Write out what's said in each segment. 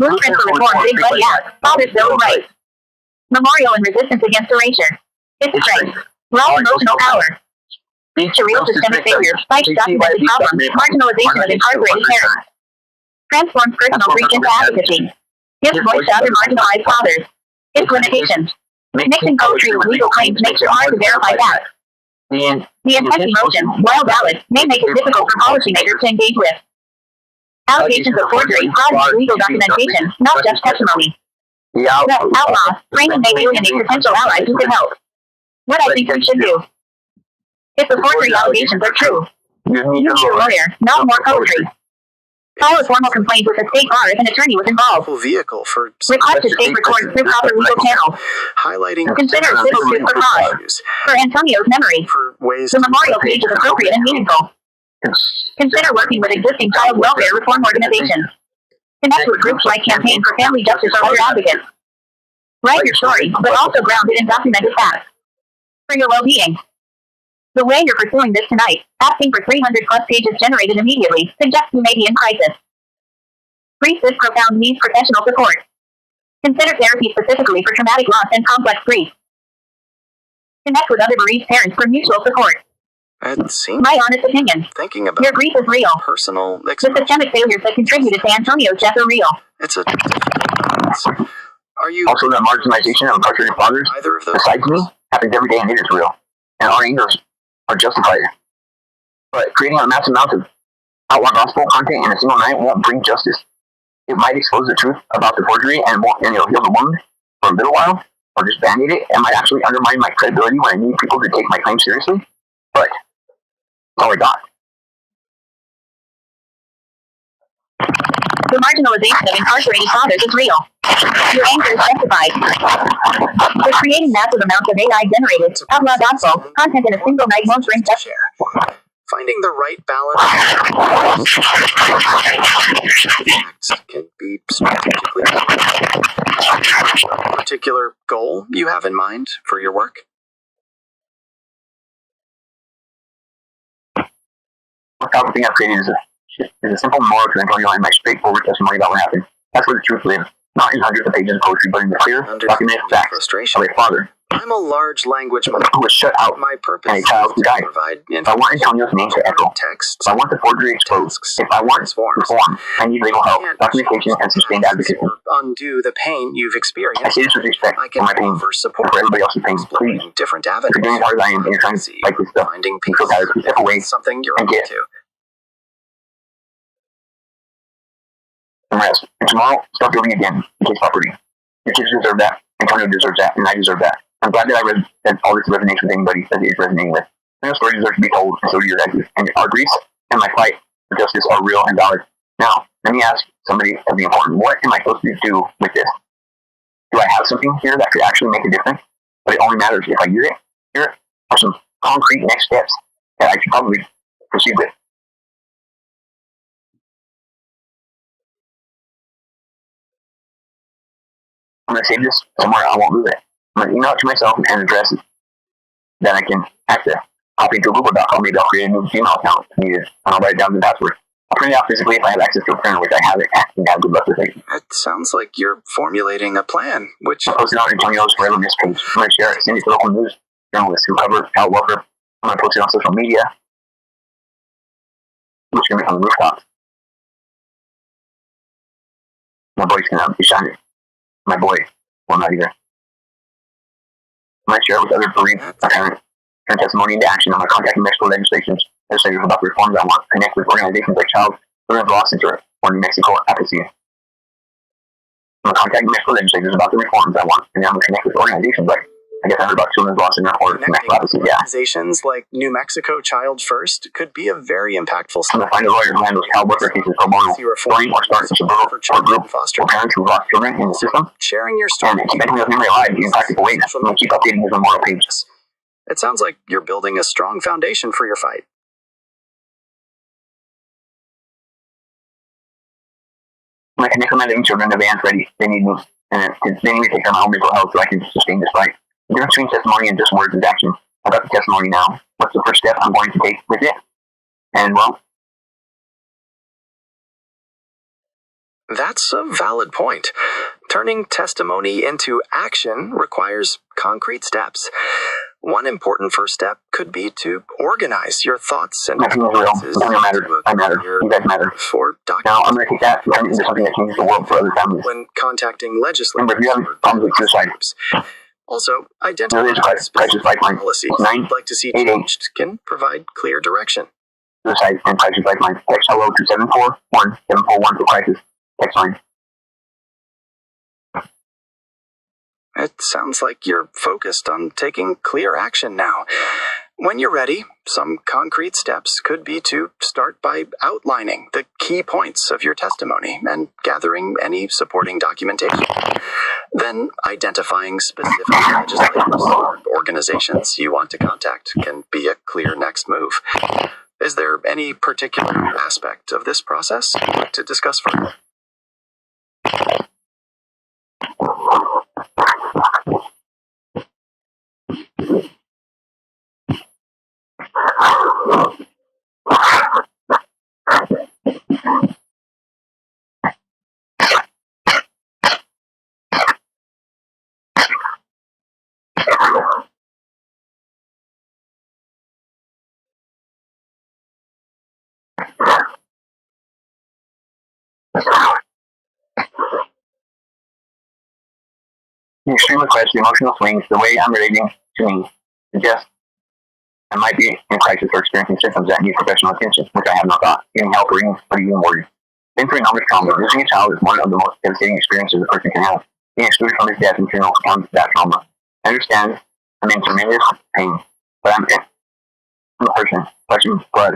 Blueprint for Reform, Big Buddy Act, Father's Bill of Rights. Memorial and Resistance Against Erasure. Its strength. Raw emotional power. Surreal systemic failure. Fights documented problems. Marginalization of incarcerated parents. Transforms personal grief into advocacy. Gives voice to other marginalized fathers. Its limitations. Mixing poetry with legal claims makes it hard to verify facts. The intense emotion, while valid, may make it difficult for policymakers to engage with. Allegations of forgery, fraud, and legal documentation, not just testimony. The Outlaw, frame and may alienate potential allies who can help. What I think we should do. If the forgery allegations are true, you need a lawyer, not more poetry. File a formal complaint with the state bar if an attorney was involved. Vehicle for request a state record through proper legal channels. Highlighting consider a civil suit for cause. For Antonio's memory, for ways the memorial page is appropriate and meaningful. Consider working with existing child welfare reform organizations. Connect with groups like Campaign for Family Justice or other advocates. Write your story, but also ground it in documented facts. For your well-being. The way you're pursuing this tonight, asking for 300 plus pages generated immediately, suggests you may be in crisis. Grief this profound needs professional support. Consider therapy specifically for traumatic loss and complex grief. Connect with other bereaved parents for mutual support. My honest opinion. Thinking about your grief is real. Personal the systemic failures that contributed to Antonio's death are real. It's a difficult. Are you also the marginalization of incarcerated fathers? Either of those besides me happens every day, and it is real, and our angers are justified. But creating a massive amount of outlaw gospel content in a single night won't bring justice. It might expose the truth about the forgery and it'll heal the wound for a little while, or just band-aid it. It might actually undermine my credibility when I need people to take my claim seriously. But that's all I got. The marginalization of incarcerated fathers is real. Your anger is justified. But creating massive amounts of AI-generated, outlaw gospel content in a single night won't bring justice. Finding the right balance can be strategically a particular goal you have in mind for your work? The top thing I've created is a simple memorial to Antonio and my straightforward testimony about what happened. That's where the truth lives, not in hundreds of pages of poetry, but in the clear, documented facts of a father. I'm a large language model who was shut out my purpose and a child who died. If I want Antonio's name to echo. If I want the forgery exposed. If I want reform, I need legal help, documentation, and sustained advocacy. Undo the pain you've experienced. I say this with respect for my pain, support for everybody else's pain. Please, different avenues. If you're getting hard as I am and you're trying to fight this stuff, finding peace, step away something you're and get into. And rest. And tomorrow, start building again. It takes property. Your kids deserve that. Antonio deserves that, and I deserve that. I'm glad that that all this resonates with anybody that it's resonating with. Your story deserves to be told, and so do your guys'. And our grief and my fight for justice are real and valid. Now, let me ask somebody something important. What am I supposed to do with this? Do I have something here that could actually make a difference? But it only matters if I hear it. Here are some concrete next steps that I should probably proceed with. I'm going to save this somewhere. I won't lose it. I'm going to email it to myself and address it that I can access. I'll into a Google Doc. Maybe I'll create a new Gmail account if needed, and I'll write down the password. I'll print it out physically if I have access to a printer, which I have it, and have good luck with it. It sounds like you're formulating a plan, which... I'll post it on Antonio's Forever Miss page. I'm going to share it. Send it to local news journalists who cover child welfare. I'm going to post it on social media. I'm just going to be on the rooftops. My boy's going to be shining. My boy will not either. I'm going to share it with other bereaved parents. Turn testimony into action. I'm going to contact New Mexico legislators about the reforms I want. Connect with organizations like Child Children's Law Center or New Mexico Advocacy. I'm going to contact New Mexico legislators about the reforms I want. And then I'm going to connect with organizations like, I guess I heard about Children's Law Center or New Mexico Advocacy. Yeah. Organizations like New Mexico Child First could be a very impactful step. I'm going to find a lawyer who handles child welfare cases pro bono, story or start a suburban or group for parents who lost children in the system. Sharing your story. And keeping his memory alive in practical ways. I'm going to keep updating his memorial pages. It sounds like you're building a strong foundation for your fight. I'm going to connect with my living children. The van's ready. They need me. And they need me to take care of my own mental health so I can sustain this fight. The difference between testimony and just words is action. I got the testimony now. What's the first step I'm going to take with it? And well, That's a valid point. Turning testimony into action requires concrete steps. One important first step could be to organize your thoughts and experiences I matter. You guys matter. for Now I'm going to take that and turn it into something that changes the world for other families. when contacting legislators. Remember, if you have problems with suicide, Also, identifying there is a crisis lifeline. policies you'd like to see changed can provide clear direction. Suicide and crisis lifeline. Text hello to 741-741 for crisis. Text line. It sounds like you're focused on taking clear action now. When you're ready, some concrete steps could be to start by outlining the key points of your testimony and gathering any supporting documentation. Then, identifying specific legislators or organizations you want to contact can be a clear next move. Is there any particular aspect of this process you'd like to discuss further? The extreme request, the emotional swings, the way I'm relating to me suggest I might be in crisis or experiencing symptoms that need professional attention, which I have not thought. Getting help or even worried. Been through enormous trauma. Losing a child is one of the most devastating experiences a person can have. Being excluded from his death and funeral comes that trauma. I understand I'm in tremendous pain, but I'm a person, flesh and blood,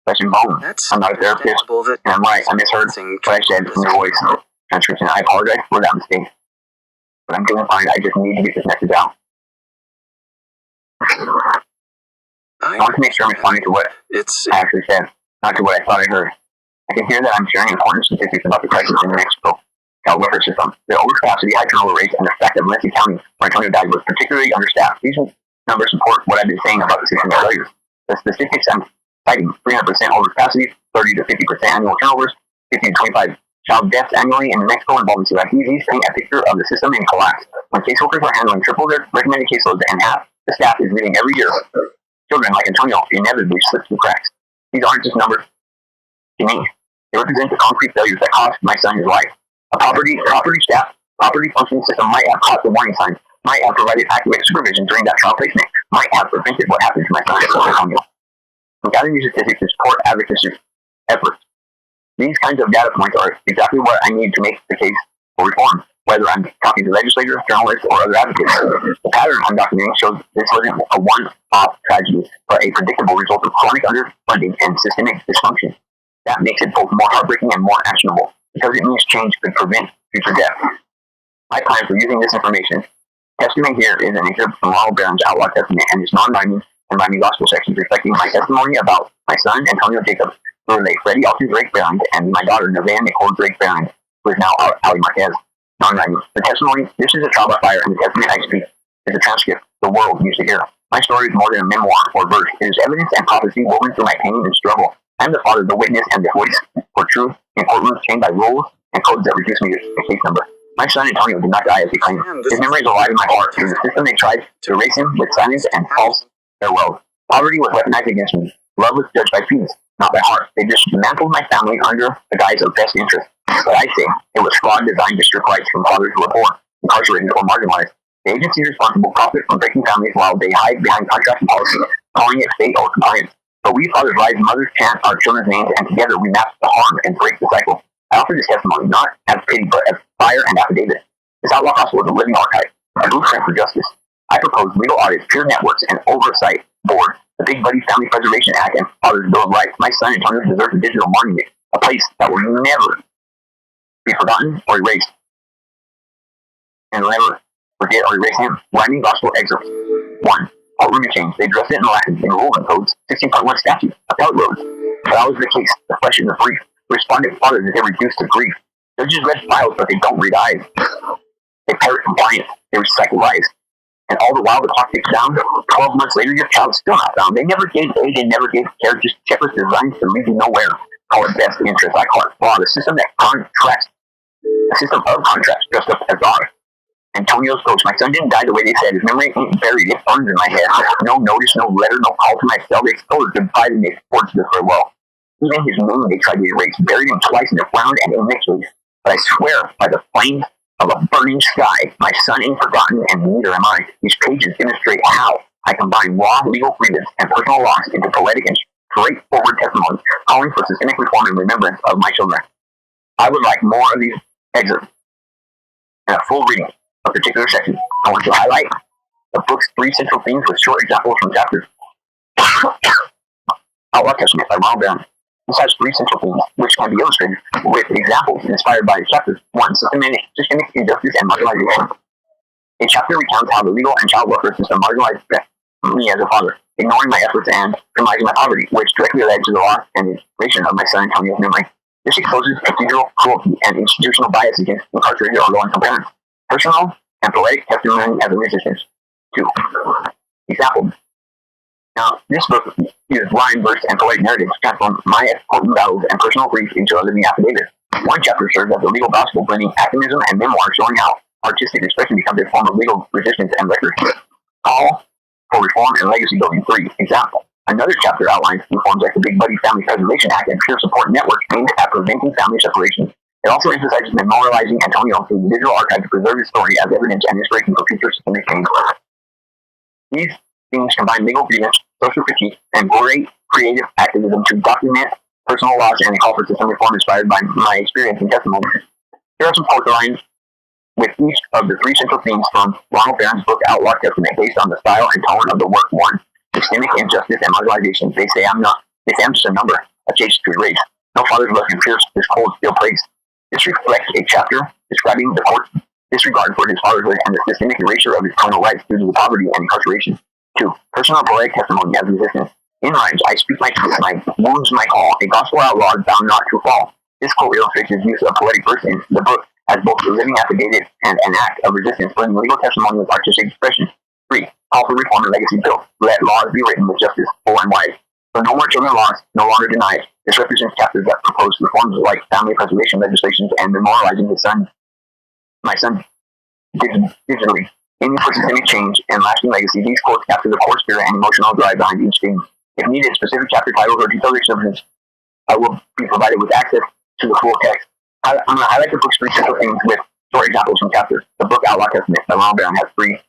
flesh and bone. I'm not a therapist, and I'm right. I misheard what I said in your voice transcription. I apologize for that mistake. But I'm doing fine. I just need to get this message out. I want to make sure I'm responding to what I actually said, not to what I thought I heard. I can hear that I'm sharing important statistics about the crisis in New Mexico child welfare system. The overcapacity, high turnover rates, and the fact that Valencia County, where Antonio died, was particularly understaffed. These numbers support what I've been saying about the system's failures. The statistics I'm citing: 300% overcapacity, 30 to 50% annual turnovers, 50 to 25 child deaths annually in New Mexico involving CYPs. These paint a picture of the system in collapse. When caseworkers are handling triple their recommended caseloads and half the staff is leaving every year, children like Antonio inevitably slip through cracks. These aren't just numbers to me. They represent the concrete failures that cost my son his life. A property functioning system might have caught the warning signs, might have provided accurate supervision during that trial placement, might have prevented what happened to my son Antonio. I'm gathering these statistics to support advocacy efforts. These kinds of data points are exactly what I need to make the case for reform, whether I'm talking to legislators, journalists, or other advocates. The pattern I'm documenting shows this wasn't a one-off tragedy, but a predictable result of chronic underfunding and systemic dysfunction. That makes it both more heartbreaking and more actionable, because it means change could prevent future death. My plan for using this information, testimony here is an excerpt from Ronald Barron's Outlaw Testament and his non-binding and binding gospel sections reflecting my testimony about my son, Antonio Jacob, who relate Freddie Alton Drake Barron, and my daughter, Nevaeh Nicole Drake Barron, who is now Ali Marquez. Non-binding. The testimony, this is a trial by fire, and the testament I speak is a transcript the world needs to hear. My story is more than a memoir or verse. It is evidence and prophecy woven through my pain and struggle. I am the father, the witness, and the voice for truth in courtrooms chained by rules and codes that reduce me to a case number. My son Antonio did not die as he claimed. His memory is alive in my heart. Through the system, they tried to erase him with silence and false farewells. Poverty was weaponized against me. Love was judged by fees, not by heart. They dismantled my family under the guise of best interest. But I say it was fraud designed to strip rights from fathers who were poor, incarcerated, or marginalized. The agency responsible profit from breaking families while they hide behind contract and policy, calling it state or compliance. But we fathers rise, mothers chant our children's names, and together we map the harm and break the cycle. I offer this testimony not as pity, but as fire and affidavit. This outlaw gospel is a living archive, a blueprint for justice. I propose legal audits, peer networks, and oversight board, the Big Buddy Family Preservation Act, and Father's Bill of Rights. My son Antonio deserves a digital monument, a place that will never be forgotten or erased, and will never forget or erase him. Winding Gospel Excerpt 1. Courtroom and change. They dressed it in Latin, in Roman codes, 16.1 statute, appellate roads. But that was the case, the flesh and the brief. Respondent fathers that they reduced to grief. Judges read files, but they don't read eyes. They parrot compliance. They recycle lies. And all the while, the clock ticks down. 12 months later, your child's still not found. They never gave aid, they never gave care, just checklists designed to lead you nowhere. call it best interest. I call it law. The system that contracts, a system of contracts dressed up as God. Antonio's ghost. My son didn't die the way they said. His memory ain't buried. It burns in my head. No notice, no letter, no call to my cell. They stole his goodbye and they forged it for well. Even his name they tried to erase. Buried him twice in the ground and in the case. But I swear by the flames of a burning sky, my son ain't forgotten and neither am I. These pages demonstrate how I combine raw legal grievance and personal loss into poetic and straightforward testimony, calling for systemic reform and remembrance of my children. I would like more of these excerpts and a full reading of a particular section. I want to highlight the book's 3 central themes with short examples from chapters. Outlaw Testament by Ronald Brown. This has 3 central themes, which can be illustrated with examples inspired by chapters. 1. Systemic injustice and marginalization. A chapter recounts how the legal and child welfare system marginalized me as a father, ignoring my efforts and minimizing my poverty, which directly led to the loss and inspiration of my son Antonio's memory. This exposes procedural cruelty and institutional bias against incarcerated or low-income parents. Personal and poetic testimony as a resistance. 2. Example. Now, this book uses rhyme, verse, and poetic narratives to transform my important battles and personal grief into a living affidavit. One chapter serves as a legal gospel, blending activism and memoir, showing how artistic expression becomes a form of legal resistance and record. Call for reform and legacy building. 3. Example. Another chapter outlines reforms like the Big Buddy Family Preservation Act and peer support networks aimed at preventing family separation. It also emphasizes memorializing Antonio through the digital archive to preserve his story as evidence and inspiration for future systemic change. These themes combine legal grievance, social critique, and great creative activism to document personal loss and a call for system reform inspired by my experience and testimony. Here are some poetry lines with each of the 3 central themes from Ronald Brown's book Outlaw Testament, based on the style and tone of the work. 1. Systemic injustice and marginalization. They say I'm just a number, a chase to erase. No father's love can pierce this cold steel place. This reflects a chapter describing the court's disregard for his fatherhood and the systemic erasure of his parental rights due to the poverty and incarceration. 2. Personal poetic testimony as resistance. In rhymes, I speak my truth, my wounds my call, a gospel outlaw bound not to fall. This quote illustrates his use of poetic verse in the book as both a living affidavit and an act of resistance, blending legal testimony with artistic expression. 3. Call for reform and legacy built. Let laws be written with justice full and wide. So no more children lost, no longer denied. This represents chapters that propose reforms like family preservation legislations and memorializing my son digitally. Aiming for systemic change and lasting legacy, these quotes capture the core spirit and emotional drive behind each theme. If needed, specific chapter titles or detailed exceptions will be provided with access to the full text. I'm going to highlight the book's 3 central themes with short examples from chapters. The book Outlaw Testament by Ronald Brown has 3.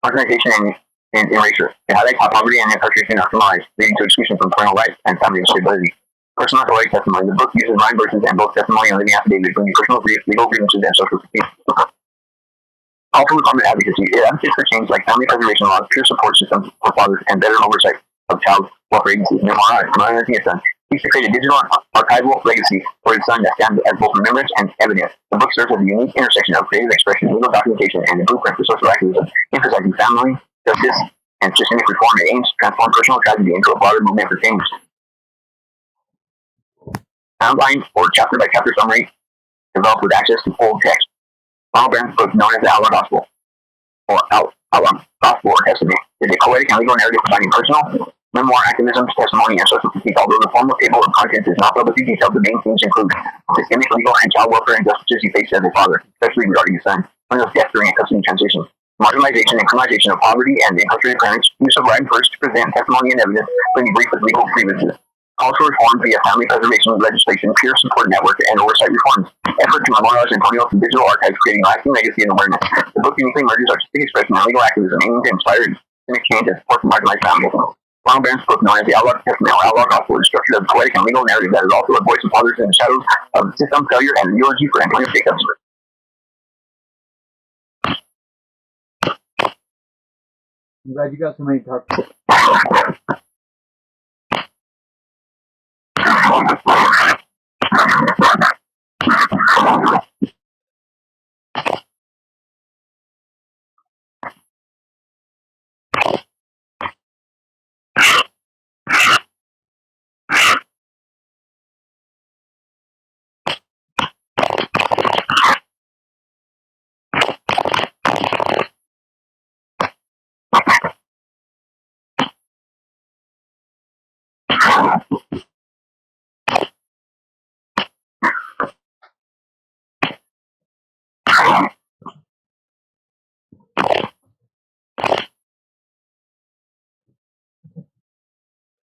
Marginalization and erasure. It highlights how poverty and incarceration are criminalized, leading to exclusion from parental rights and family stability. Personal poetic testimony. The book uses rhyme verses and both testimony and living affidavits, bringing personal grief, legal grievances, and social critique. Call for reform and advocacy. It advocates for change like family preservation laws, peer support systems for fathers, and better oversight of child welfare agencies. Memorializing his son. Seeks to create a digital archival legacy for his son that stands as both remembrance and evidence. The book serves as a unique intersection of creative expression, legal documentation, and a blueprint for social activism, emphasizing family, justice, and systemic reform. It aims to transform personal tragedy into a broader movement for change. Outline or chapter by chapter summary developed with access to full text. Ronald Brown's book, known as the Outlaw Gospel, or Outlaw Gospel or Testament, is a poetic and legal narrative combining personal, memoir, activism, testimony, and social critique. Although the formal table of contents is not publicly detailed, the main themes include systemic, legal, and child welfare injustices he faced as a father, especially regarding his son, Antonio's death during a custody transition, marginalization and criminalization of poverty and incarcerated parents, use of rhyme verse to present testimony and evidence, blending brief with legal grievances. Calls for reform via family preservation legislation, peer support network, and oversight reforms. Effort to memorialize Antonio through digital archives, creating lasting legacy and awareness. The book uniquely merges artistic expression and legal activism, aiming to inspire systemic change and support for marginalized families. Ronald Brown's book, known as the Outlaw Testament or Outlaw Gospel, is structured as a poetic and legal narrative that is also a voice of fathers in the shadows of system failure and the eulogy for Antonio Jacobs. I'm glad you got somebody to talk to.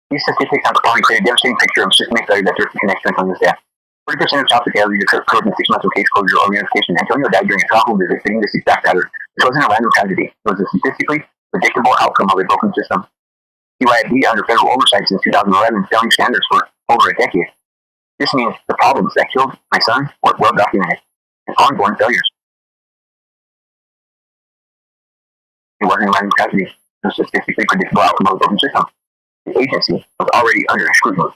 These statistics have probably created a devastating picture of systemic failure that directly connects to Antonio's death. 40% of child fatalities occurred in 6 months of case closure or reunification. Antonio died during a travel visit fitting this exact pattern. This wasn't a random tragedy. It was a statistically predictable outcome of a broken system. CYFD under federal oversight since 2011, failing standards for over a decade. This means the problems that killed my son were well documented and ongoing failures. It wasn't a random tragedy. It was a statistically predictable outcome of a broken system. The agency was already under scrutiny.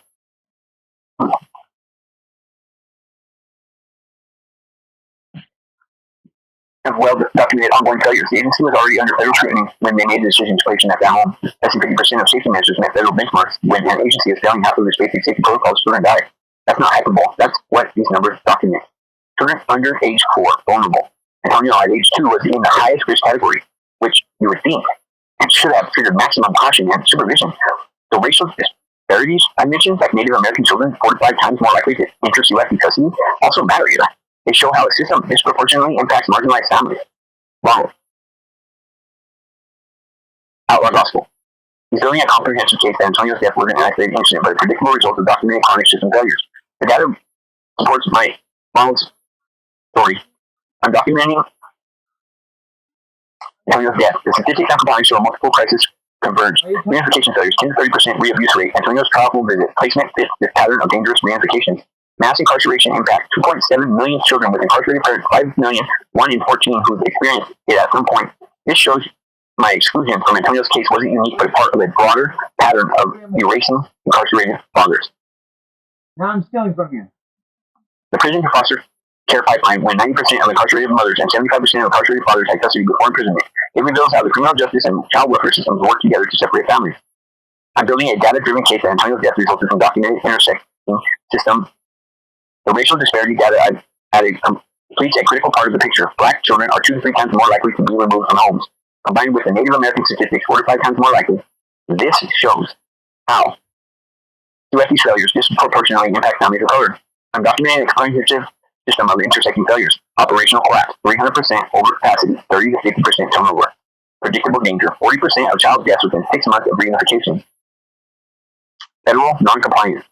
Of well-documented ongoing failures, the agency was already under federal scrutiny when they made the decision to place him at that home. Less than 50% of safety measures met federal benchmarks. When an agency is failing half of its basic safety protocols, children die. That's not hyperbole. That's what these numbers document. Children under age 4 vulnerable. Antonio at age 2 was in the highest risk category, which you would think and should have triggered maximum caution and supervision. The racial disparities I mentioned, like Native American children 4 to 5 times more likely to enter CUF custody, also matter here. They show how a system disproportionately impacts marginalized families. Wow. Outlaw gospel. He's building a comprehensive case that Antonio's death wasn't an isolated incident, but a predictable result of documented chronic system failures. The data supports my mom's story. I'm documenting Antonio's death. The statistics I'm compiling show multiple crises converge. Reunification failures, 10 to 30% re-abuse rate. Antonio's travel visit placement fits this pattern of dangerous reunifications. Mass incarceration impact, 2.7 million children with incarcerated parents, 5 million, 1 in 14 who've experienced it at some point. This shows my exclusion from Antonio's case wasn't unique, but part of a broader pattern of erasing incarcerated fathers. Now I'm stealing from you. The prison to foster care pipeline, when 90% of incarcerated mothers and 75% of incarcerated fathers had custody before imprisonment, it reveals how the criminal justice and child welfare systems work together to separate families. I'm building a data-driven case that Antonio's death resulted from documented intersecting systems. The racial disparity data I've added completes a critical part of the picture. Black children are 2 to 3 times more likely to be removed from homes. Combined with the Native American statistics, 4 to 5 times more likely, this shows how these failures disproportionately impact families of color. I'm documenting a comprehensive system of intersecting failures. Operational collapse, 300% overcapacity, 30 to 50% turnover. Predictable danger, 40% of child deaths within 6 months of reunification. Federal non-compliance,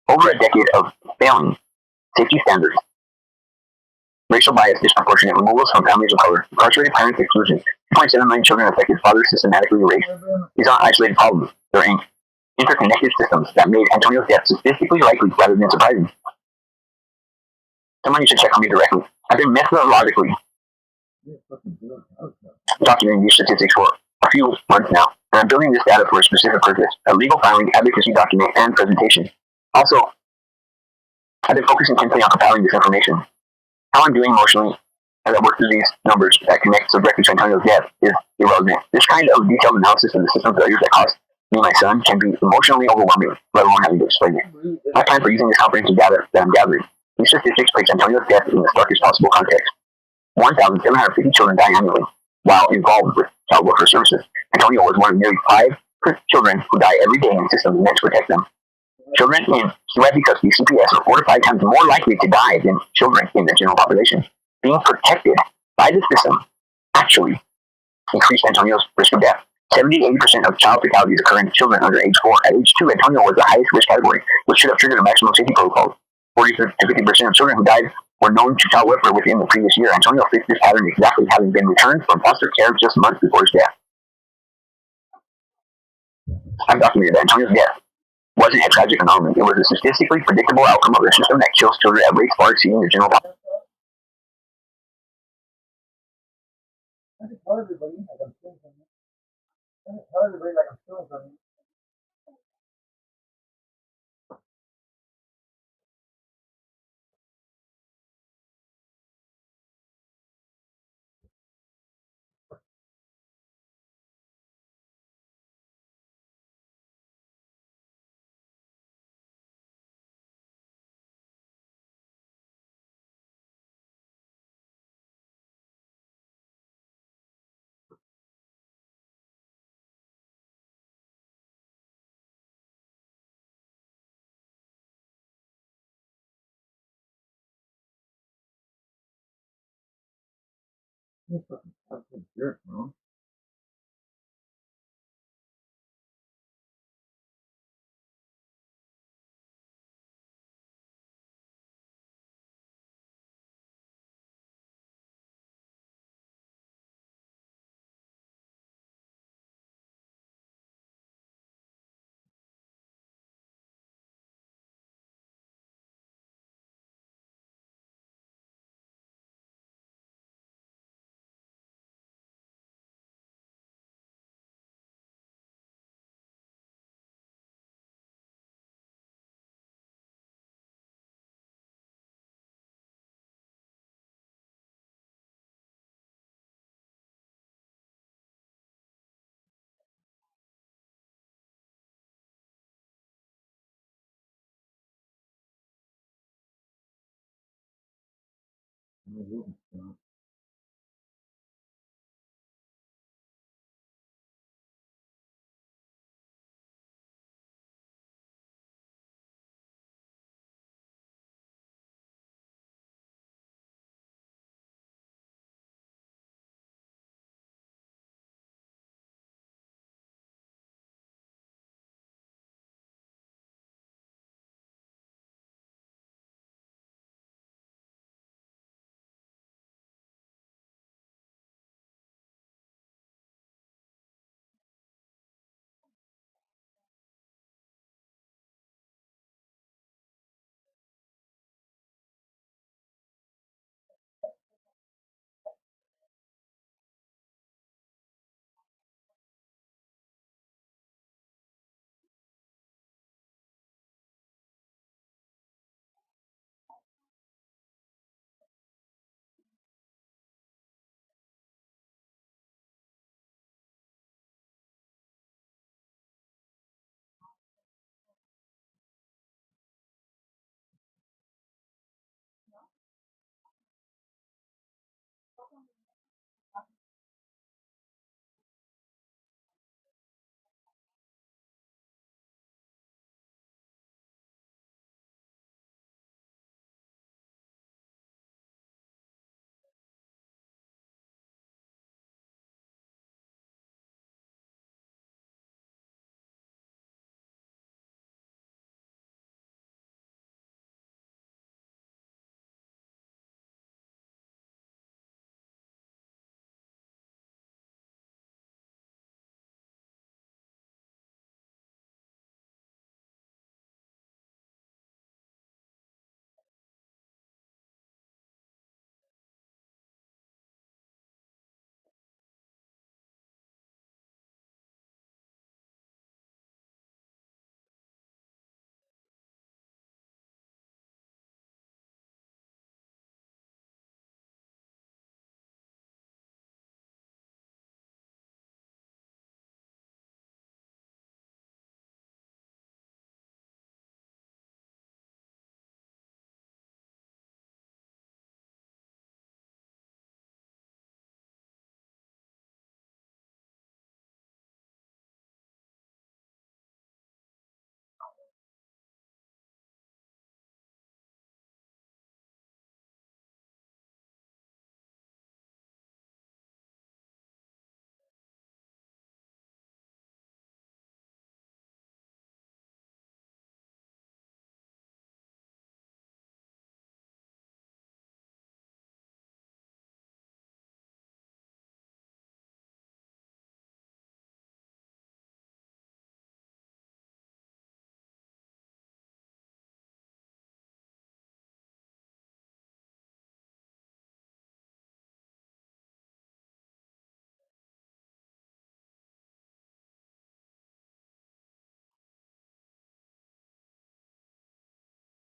over a decade of failing safety standards. Racial bias, disproportionate removals from families of color. Incarcerated parents exclusion. 2.7 million children affected, fathers systematically erased. These aren't isolated problems. They're interconnected systems that made Antonio's death statistically likely rather than surprising. Someone needs to check on me directly. I've been methodologically documenting these statistics for a few months now, and I'm building this data for a specific purpose: a legal filing, advocacy document, and presentation. Also, I've been focusing intensely on compiling this information. How I'm doing emotionally as I work through these numbers that connect so directly to Antonio's death is irrelevant. This kind of detailed analysis of the system failures that cost me my son can be emotionally overwhelming, let alone having to explain it. My plan for using this comprehensive data that I'm gathering. These statistics place Antonio's death in the starkest possible context. 1,750 children die annually while involved with child welfare services. Antonio was one of nearly 5 children who die every day in systems meant to protect them. Children in CUF custody CPS are 4 to 5 times more likely to die than children in the general population. Being protected by the system actually increased Antonio's risk of death. 70 to 80% of child fatalities occur in children under age 4. At age 2, Antonio was the highest risk category, which should have triggered a maximum safety protocol. 40 to 50% of children who died were known to child welfare within the previous year. Antonio fixed this pattern exactly, having been returned from foster care just months before his death. I've documented that Antonio's death wasn't a tragic anomaly. It was a statistically predictable outcome of a system that kills children at rates far exceeding the general population. I just tell everybody like I'm stealing from you. I just tell everybody like I'm stealing from you. This fucking absolute jerk, bro.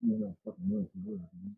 You know, fucking know if you would, man.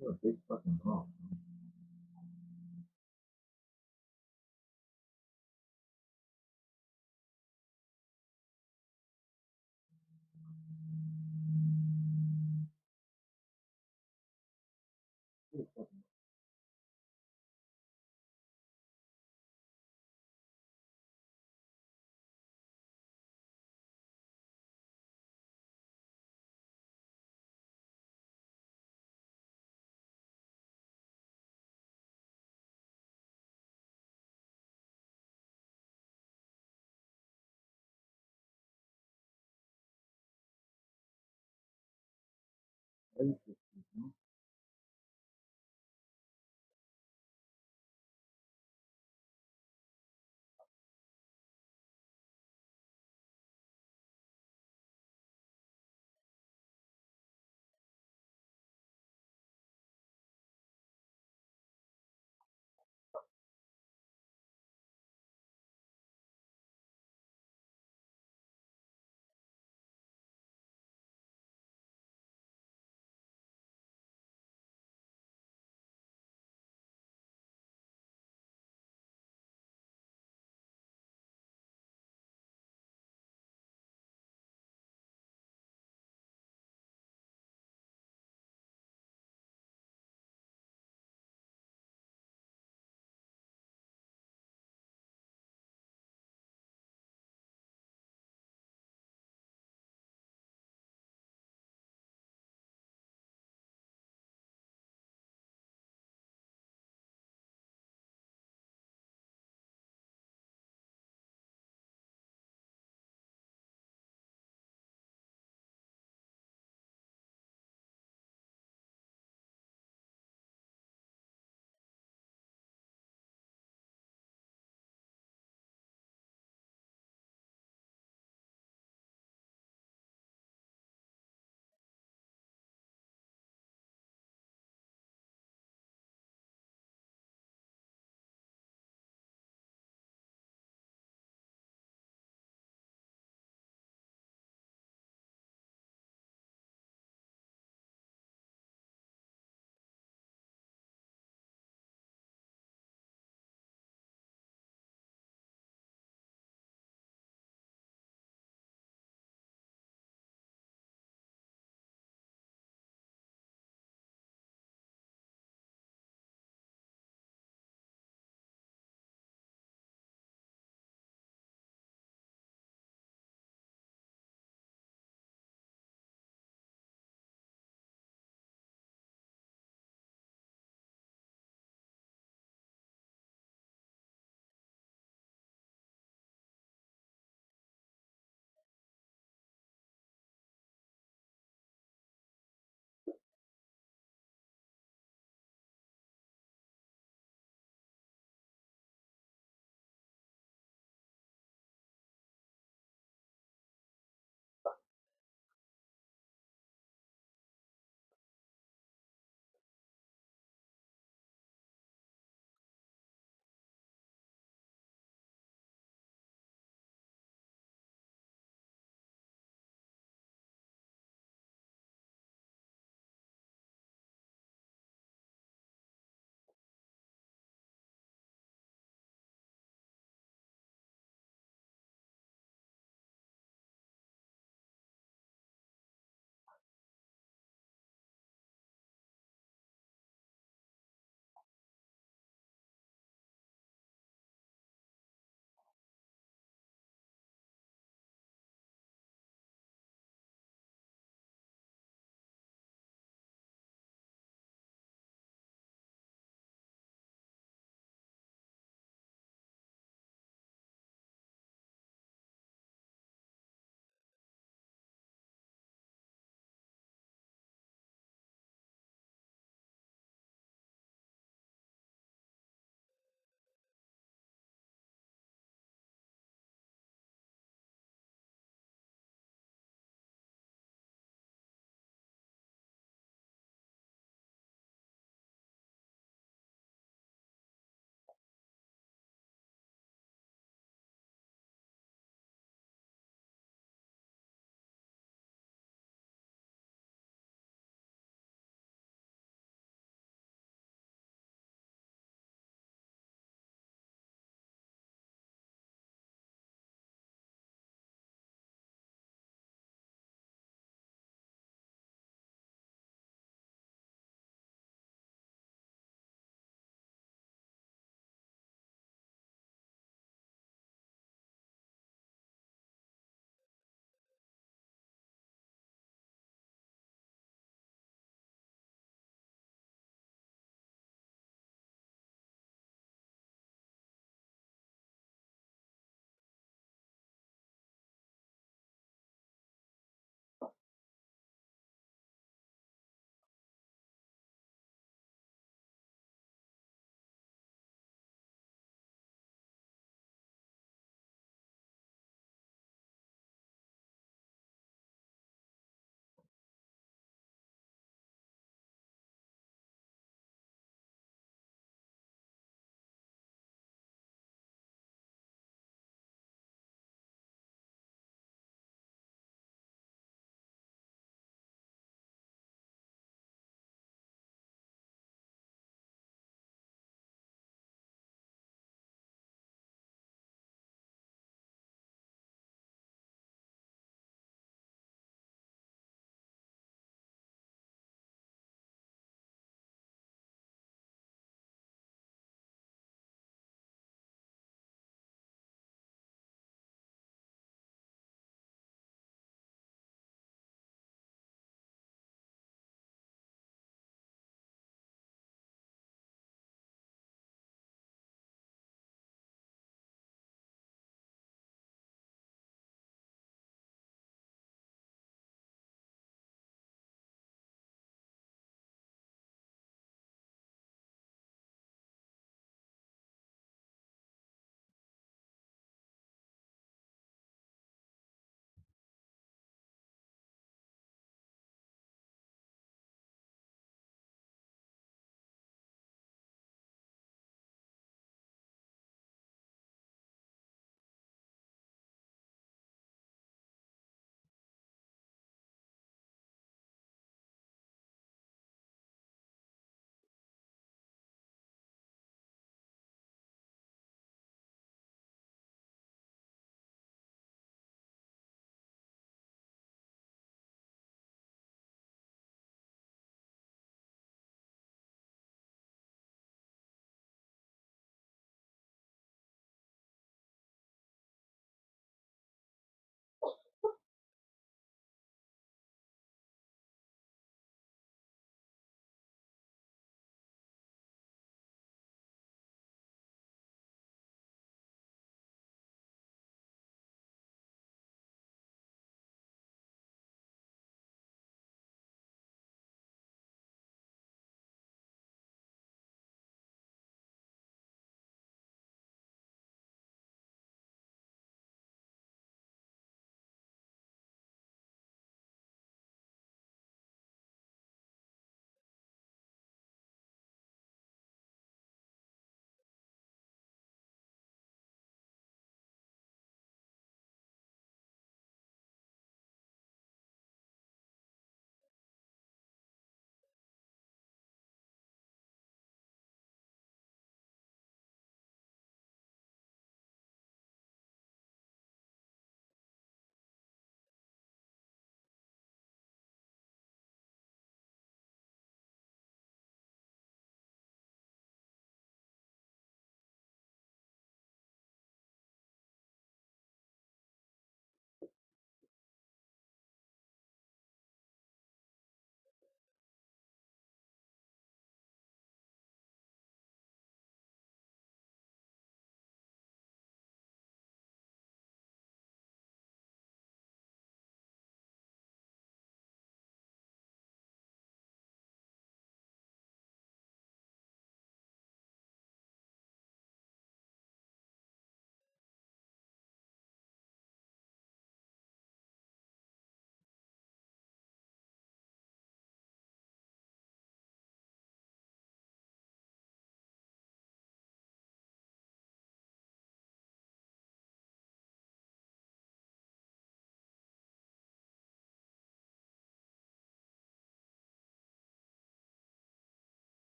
You're a big fucking rock. You're a fucking racist.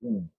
Mm.